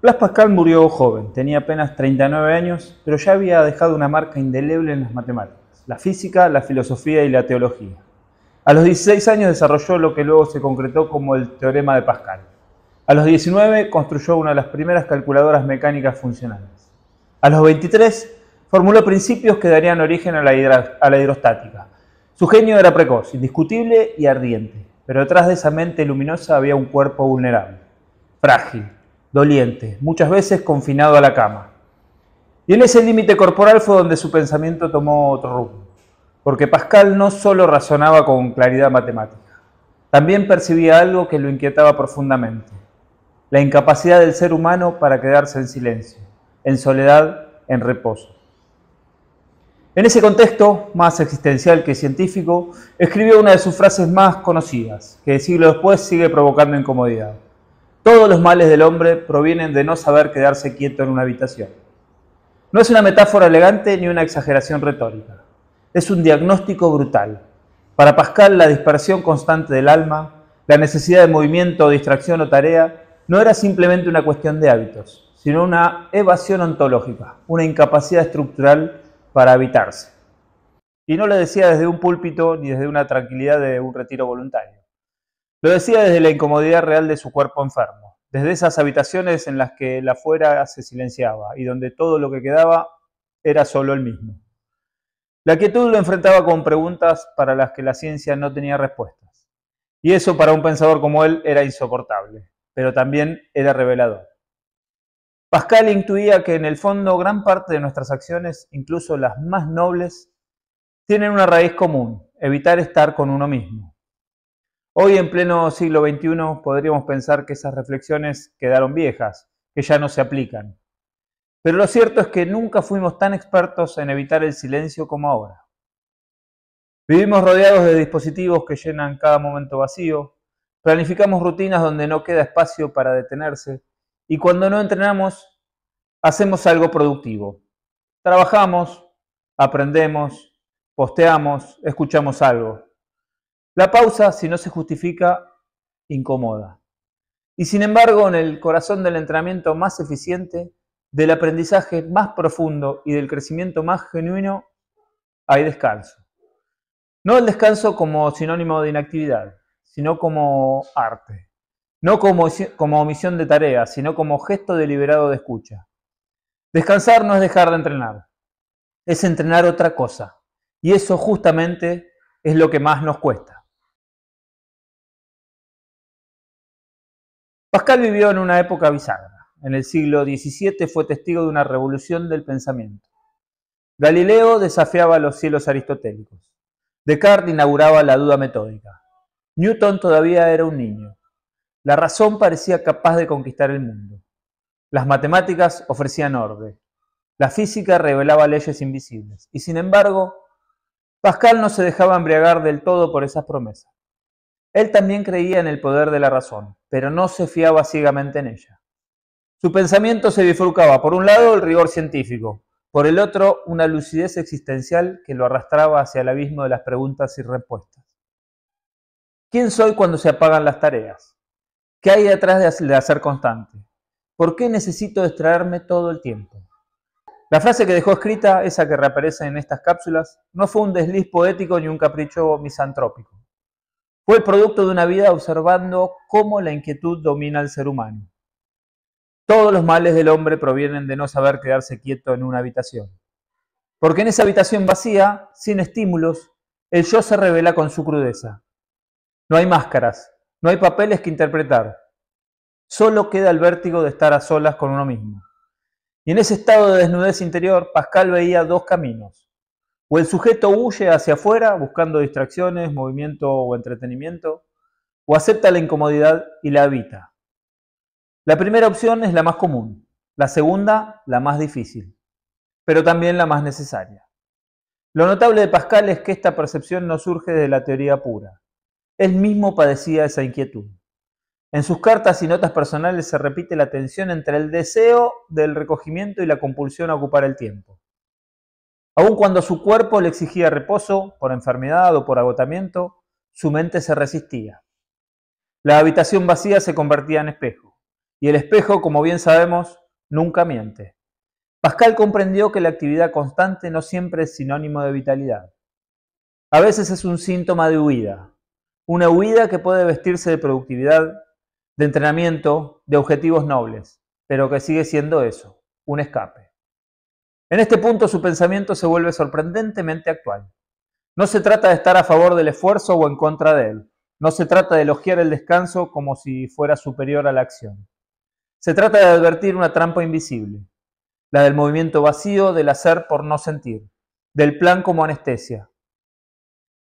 Blaise Pascal murió joven, tenía apenas 39 años, pero ya había dejado una marca indeleble en las matemáticas, la física, la filosofía y la teología. A los 16 años desarrolló lo que luego se concretó como el teorema de Pascal. A los 19 construyó una de las primeras calculadoras mecánicas funcionales. A los 23 formuló principios que darían origen a la hidrostática. Su genio era precoz, indiscutible y ardiente, pero detrás de esa mente luminosa había un cuerpo vulnerable, frágil, doliente, muchas veces confinado a la cama. Y en ese límite corporal fue donde su pensamiento tomó otro rumbo, porque Pascal no solo razonaba con claridad matemática, también percibía algo que lo inquietaba profundamente: la incapacidad del ser humano para quedarse en silencio, en soledad, en reposo. En ese contexto, más existencial que científico, escribió una de sus frases más conocidas, que siglos después sigue provocando incomodidad. Todos los males del hombre provienen de no saber quedarse quieto en una habitación. No es una metáfora elegante ni una exageración retórica. Es un diagnóstico brutal. Para Pascal, la dispersión constante del alma, la necesidad de movimiento, distracción o tarea, no era simplemente una cuestión de hábitos, sino una evasión ontológica, una incapacidad estructural para habitarse. Y no lo decía desde un púlpito ni desde una tranquilidad de un retiro voluntario. Lo decía desde la incomodidad real de su cuerpo enfermo, desde esas habitaciones en las que la afuera se silenciaba y donde todo lo que quedaba era solo él mismo. La quietud lo enfrentaba con preguntas para las que la ciencia no tenía respuestas. Y eso para un pensador como él era insoportable, pero también era revelador. Pascal intuía que en el fondo gran parte de nuestras acciones, incluso las más nobles, tienen una raíz común: evitar estar con uno mismo. Hoy, en pleno siglo XXI, podríamos pensar que esas reflexiones quedaron viejas, que ya no se aplican. Pero lo cierto es que nunca fuimos tan expertos en evitar el silencio como ahora. Vivimos rodeados de dispositivos que llenan cada momento vacío, planificamos rutinas donde no queda espacio para detenerse, y cuando no entrenamos, hacemos algo productivo. Trabajamos, aprendemos, posteamos, escuchamos algo. La pausa, si no se justifica, incomoda. Y sin embargo, en el corazón del entrenamiento más eficiente, del aprendizaje más profundo y del crecimiento más genuino, hay descanso. No el descanso como sinónimo de inactividad, sino como arte. No como omisión de tareas, sino como gesto deliberado de escucha. Descansar no es dejar de entrenar, es entrenar otra cosa. Y eso justamente es lo que más nos cuesta. Pascal vivió en una época bisagra. En el siglo XVII fue testigo de una revolución del pensamiento. Galileo desafiaba los cielos aristotélicos. Descartes inauguraba la duda metódica. Newton todavía era un niño. La razón parecía capaz de conquistar el mundo. Las matemáticas ofrecían orden. La física revelaba leyes invisibles. Y sin embargo, Pascal no se dejaba embriagar del todo por esas promesas. Él también creía en el poder de la razón, pero no se fiaba ciegamente en ella. Su pensamiento se bifurcaba: por un lado, el rigor científico, por el otro, una lucidez existencial que lo arrastraba hacia el abismo de las preguntas y respuestas. ¿Quién soy cuando se apagan las tareas? ¿Qué hay detrás de hacer constante? ¿Por qué necesito distraerme todo el tiempo? La frase que dejó escrita, esa que reaparece en estas cápsulas, no fue un desliz poético ni un capricho misantrópico. Fue el producto de una vida observando cómo la inquietud domina al ser humano. Todos los males del hombre provienen de no saber quedarse quieto en una habitación. Porque en esa habitación vacía, sin estímulos, el yo se revela con su crudeza. No hay máscaras, no hay papeles que interpretar. Solo queda el vértigo de estar a solas con uno mismo. Y en ese estado de desnudez interior, Pascal veía dos caminos. O el sujeto huye hacia afuera buscando distracciones, movimiento o entretenimiento, o acepta la incomodidad y la habita. La primera opción es la más común, la segunda la más difícil, pero también la más necesaria. Lo notable de Pascal es que esta percepción no surge de la teoría pura. Él mismo padecía esa inquietud. En sus cartas y notas personales se repite la tensión entre el deseo del recogimiento y la compulsión a ocupar el tiempo. Aun cuando su cuerpo le exigía reposo, por enfermedad o por agotamiento, su mente se resistía. La habitación vacía se convertía en espejo, Y el espejo, como bien sabemos, nunca miente. Pascal comprendió que la actividad constante no siempre es sinónimo de vitalidad. A veces es un síntoma de huida. Una huida que puede vestirse de productividad, de entrenamiento, de objetivos nobles, pero que sigue siendo eso, un escape. En este punto su pensamiento se vuelve sorprendentemente actual. No se trata de estar a favor del esfuerzo o en contra de él. No se trata de elogiar el descanso como si fuera superior a la acción. Se trata de advertir una trampa invisible, la del movimiento vacío, del hacer por no sentir, del plan como anestesia.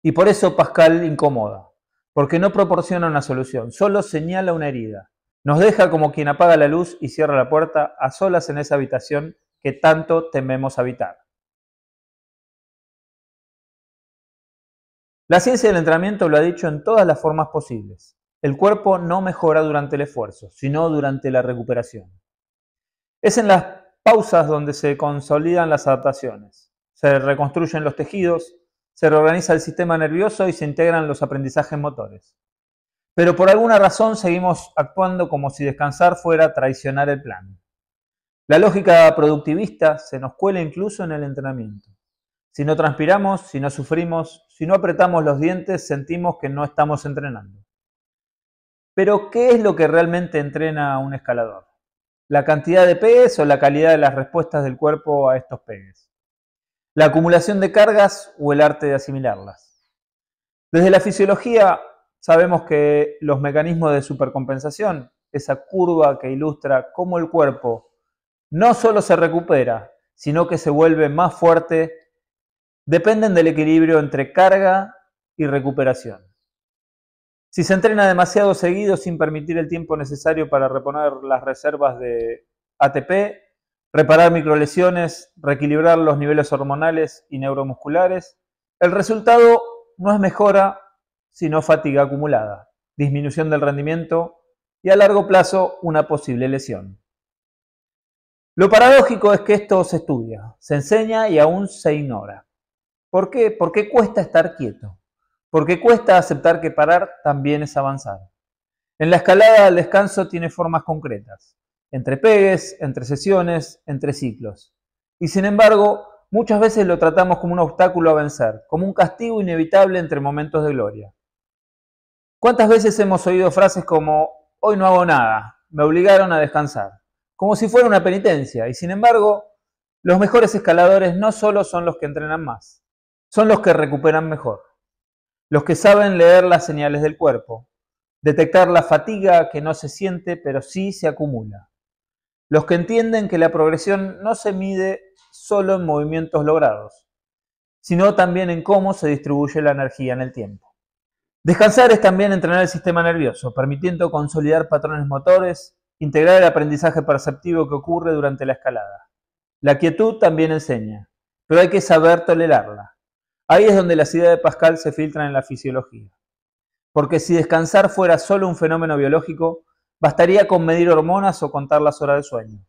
Y por eso Pascal incomoda, porque no proporciona una solución, solo señala una herida. Nos deja como quien apaga la luz y cierra la puerta a solas en esa habitación que tanto tememos habitar. La ciencia del entrenamiento lo ha dicho en todas las formas posibles. El cuerpo no mejora durante el esfuerzo, sino durante la recuperación. Es en las pausas donde se consolidan las adaptaciones, se reconstruyen los tejidos, se reorganiza el sistema nervioso y se integran los aprendizajes motores. Pero por alguna razón seguimos actuando como si descansar fuera traicionar el plan. La lógica productivista se nos cuela incluso en el entrenamiento. Si no transpiramos, si no sufrimos, si no apretamos los dientes, sentimos que no estamos entrenando. Pero, ¿qué es lo que realmente entrena a un escalador? ¿La cantidad de pegues o la calidad de las respuestas del cuerpo a estos pegues? ¿La acumulación de cargas o el arte de asimilarlas? Desde la fisiología sabemos que los mecanismos de supercompensación, esa curva que ilustra cómo el cuerpo no solo se recupera, sino que se vuelve más fuerte, dependen del equilibrio entre carga y recuperación. Si se entrena demasiado seguido sin permitir el tiempo necesario para reponer las reservas de ATP, reparar microlesiones, reequilibrar los niveles hormonales y neuromusculares, el resultado no es mejora, sino fatiga acumulada, disminución del rendimiento y a largo plazo una posible lesión. Lo paradójico es que esto se estudia, se enseña y aún se ignora. ¿Por qué? Porque cuesta estar quieto. Porque cuesta aceptar que parar también es avanzar. En la escalada el descanso tiene formas concretas, entre pegues, entre sesiones, entre ciclos. Y sin embargo, muchas veces lo tratamos como un obstáculo a vencer, como un castigo inevitable entre momentos de gloria. ¿Cuántas veces hemos oído frases como, hoy no hago nada, me obligaron a descansar? Como si fuera una penitencia. Y sin embargo, los mejores escaladores no solo son los que entrenan más, son los que recuperan mejor. Los que saben leer las señales del cuerpo, detectar la fatiga que no se siente pero sí se acumula. Los que entienden que la progresión no se mide solo en movimientos logrados, sino también en cómo se distribuye la energía en el tiempo. Descansar es también entrenar el sistema nervioso, permitiendo consolidar patrones motores, integrar el aprendizaje perceptivo que ocurre durante la escalada. La quietud también enseña, pero hay que saber tolerarla. Ahí es donde las ideas de Pascal se filtran en la fisiología. Porque si descansar fuera solo un fenómeno biológico, bastaría con medir hormonas o contar las horas de sueño.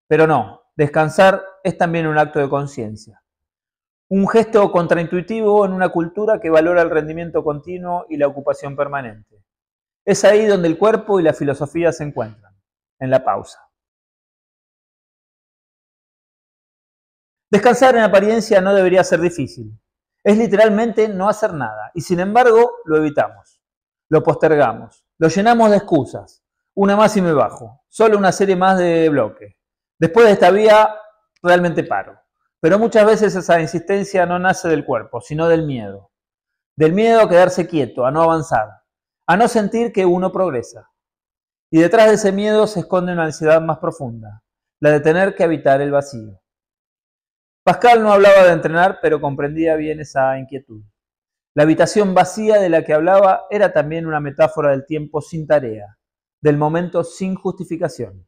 Pero no, descansar es también un acto de conciencia. Un gesto contraintuitivo en una cultura que valora el rendimiento continuo y la ocupación permanente. Es ahí donde el cuerpo y la filosofía se encuentran, en la pausa. Descansar en apariencia no debería ser difícil. Es literalmente no hacer nada, y sin embargo lo evitamos, lo postergamos, lo llenamos de excusas. Una más y me bajo, solo una serie más de bloque. Después de esta vía realmente paro. Pero muchas veces esa insistencia no nace del cuerpo, sino del miedo. Del miedo a quedarse quieto, a no avanzar, a no sentir que uno progresa. Y detrás de ese miedo se esconde una ansiedad más profunda, la de tener que habitar el vacío. Pascal no hablaba de entrenar, pero comprendía bien esa inquietud. La habitación vacía de la que hablaba era también una metáfora del tiempo sin tarea, del momento sin justificación.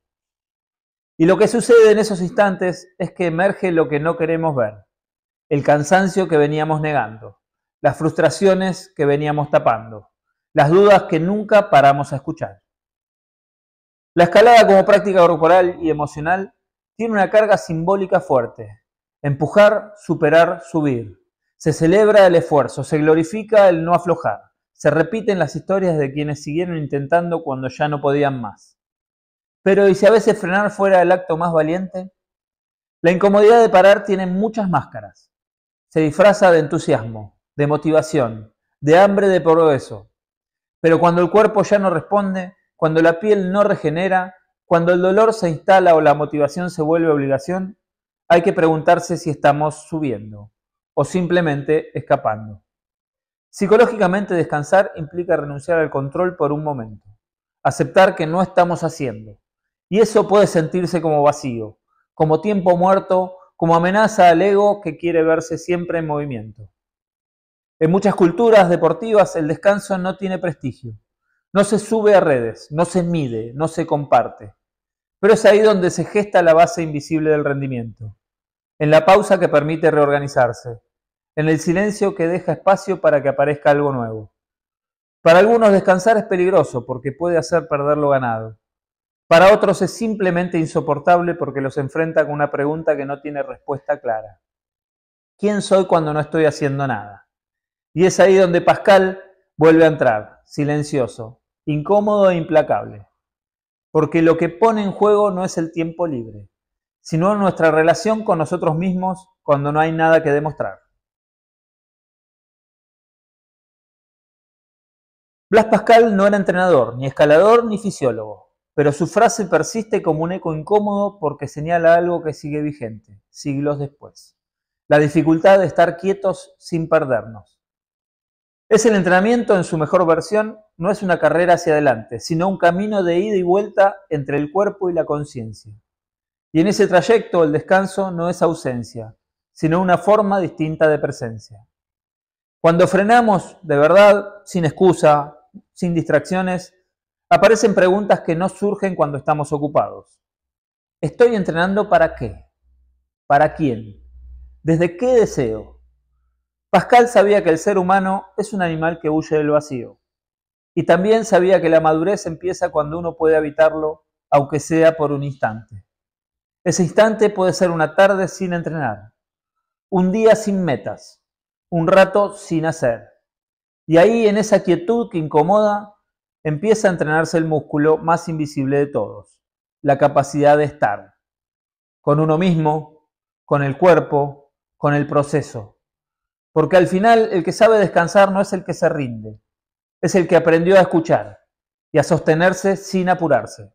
Y lo que sucede en esos instantes es que emerge lo que no queremos ver, el cansancio que veníamos negando, las frustraciones que veníamos tapando, las dudas que nunca paramos a escuchar. La escalada como práctica corporal y emocional tiene una carga simbólica fuerte. Empujar, superar, subir. Se celebra el esfuerzo, se glorifica el no aflojar. Se repiten las historias de quienes siguieron intentando cuando ya no podían más. Pero ¿y si a veces frenar fuera el acto más valiente? La incomodidad de parar tiene muchas máscaras. Se disfraza de entusiasmo, de motivación, de hambre de progreso. Pero cuando el cuerpo ya no responde, cuando la piel no regenera, cuando el dolor se instala o la motivación se vuelve obligación, hay que preguntarse si estamos subiendo o simplemente escapando. Psicológicamente, descansar implica renunciar al control por un momento, aceptar que no estamos haciendo. Y eso puede sentirse como vacío, como tiempo muerto, como amenaza al ego que quiere verse siempre en movimiento. En muchas culturas deportivas el descanso no tiene prestigio. No se sube a redes, no se mide, no se comparte. Pero es ahí donde se gesta la base invisible del rendimiento. En la pausa que permite reorganizarse. En el silencio que deja espacio para que aparezca algo nuevo. Para algunos descansar es peligroso porque puede hacer perder lo ganado. Para otros es simplemente insoportable porque los enfrenta con una pregunta que no tiene respuesta clara. ¿Quién soy cuando no estoy haciendo nada? Y es ahí donde Pascal vuelve a entrar, silencioso, incómodo e implacable. Porque lo que pone en juego no es el tiempo libre, sino nuestra relación con nosotros mismos cuando no hay nada que demostrar. Blas Pascal no era entrenador, ni escalador, ni fisiólogo, pero su frase persiste como un eco incómodo porque señala algo que sigue vigente, siglos después. La dificultad de estar quietos sin perdernos. Es el entrenamiento en su mejor versión, no es una carrera hacia adelante, sino un camino de ida y vuelta entre el cuerpo y la conciencia. Y en ese trayecto el descanso no es ausencia, sino una forma distinta de presencia. Cuando frenamos de verdad, sin excusa, sin distracciones, aparecen preguntas que no surgen cuando estamos ocupados. ¿Estoy entrenando para qué? ¿Para quién? ¿Desde qué deseo? Pascal sabía que el ser humano es un animal que huye del vacío. Y también sabía que la madurez empieza cuando uno puede habitarlo, aunque sea por un instante. Ese instante puede ser una tarde sin entrenar, un día sin metas, un rato sin hacer. Y ahí, en esa quietud que incomoda, empieza a entrenarse el músculo más invisible de todos, la capacidad de estar, con uno mismo, con el cuerpo, con el proceso. Porque al final el que sabe descansar no es el que se rinde, es el que aprendió a escuchar y a sostenerse sin apurarse.